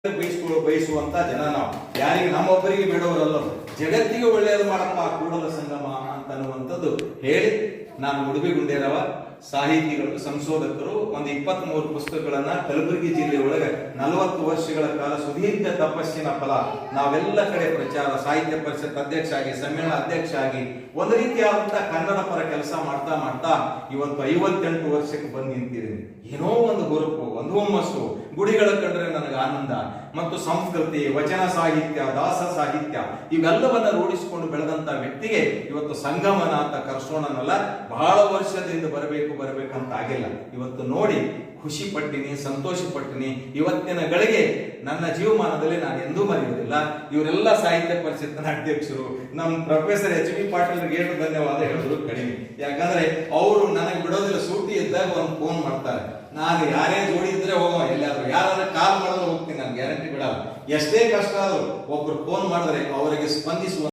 ಬಯಸುವಂತ ಜನ ನಾವು ಯಾರಿಗೆ ನಮ್ಮೊಬ್ಬರಿಗೆ ಬಿಡೋರಲ್ಲ, ಜಗತ್ತಿಗೆ ಒಳ್ಳೆಯದು ಮಾಡಪ್ಪ ಕೂಡಲ ಸಂಗಮ ಅಂತನ್ನುವಂಥದ್ದು ಹೇಳಿ ನಾನು ಮುಡುಬಿಗುಂಡೇರವ ಸಾಹಿತಿಗಳು ಸಂಶೋಧಕರು ಒಂದು 23 ಪುಸ್ತಕಗಳನ್ನ ಕಲಬುರಗಿ ಜಿಲ್ಲೆಯೊಳಗೆ 40 ವರ್ಷಗಳ ಕಾಲ ಸುದೀರ್ಘ ತಪಸ್ಸಿನ ಫಲ ನಾವೆಲ್ಲ ಕಡೆ ಪ್ರಚಾರ, ಸಾಹಿತ್ಯ ಪರಿಷತ್ ಅಧ್ಯಕ್ಷ ಆಗಿ, ಸಮ್ಮೇಳನ ಅಧ್ಯಕ್ಷ ಆಗಿ ಒಂದು ರೀತಿಯಾದಂತಹ ಕನ್ನಡ ಪರ ಕೆಲಸ ಮಾಡ್ತಾ ಮಾಡ್ತಾ ಇವತ್ತು 58 ವರ್ಷಕ್ಕೆ ಬಂದು ನಿಂತಿದ್ದೀನಿ. ಏನೋ ಒಂದು ಹುರುಪು, ಒಂದು ಹುಮ್ಮಸ್ಸು, ಗುಡಿಗಳ ಕಂಡ್ರೆ ನನಗೆ ಆನಂದ ಮತ್ತು ಸಂಸ್ಕೃತಿ, ವಚನ ಸಾಹಿತ್ಯ, ದಾಸ ಸಾಹಿತ್ಯ ಇವೆಲ್ಲವನ್ನ ರೂಢಿಸಿಕೊಂಡು ಬೆಳೆದಂತ ವ್ಯಕ್ತಿಗೆ ಇವತ್ತು ಸಂಗಮನ ಅಂತ ಕರ್ಸೋಣನಲ್ಲ, ಬಹಳ ವರ್ಷದಿಂದ ಬರಬೇಕಂತ ಆಗಿಲ್ಲ. ಇವತ್ತು ನೋಡಿ ಖುಷಿ ಪಟ್ಟಿನಿ, ಸಂತೋಷ ಪಟ್ಟಿನಿ. ಇವತ್ತಿನ ಗಳಿಗೆ ನನ್ನ ಜೀವಮಾನದಲ್ಲಿ ನಾನು ಎಂದೂ ಮರೆಯುವುದಿಲ್ಲ. ಇವರೆಲ್ಲ ಸಾಹಿತ್ಯ ಪರಿಷತ್ತಿನ ಅಧ್ಯಕ್ಷರು, ನಮ್ಮ ಪ್ರೊಫೆಸರ್ H.B. ಪಾಟೀಲ್ ಏನು ಧನ್ಯವಾದ ಹೇಳಿದ್ರು ಕಡಿಮೆ. ಯಾಕಂದ್ರೆ ಅವರು ನನಗೆ ಬಿಡೋದಿಲ್ಲ, ಸೂಟಿ ಇದ್ದಾಗ ಒಂದು ಫೋನ್ ಮಾಡ್ತಾರೆ. ನಾನು ಯಾರೇ ಜೋಡಿ ಇದ್ರೆ ಹೋಗೋ, ಎಲ್ಲಾದ್ರೂ ಯಾರಾದ್ರೂ ಕಾಲ್ ಮಾಡಿದ್ರೆ ಹೋಗ್ತೀನಿ, ನಾನು ಗ್ಯಾರಂಟಿ ಬಿಡಲ್ಲ. ಎಷ್ಟೇ ಕಷ್ಟ ಆದ್ರೂ ಒಬ್ರು ಫೋನ್ ಮಾಡಿದ್ರೆ ಅವರಿಗೆ ಸ್ಪಂದಿಸುವ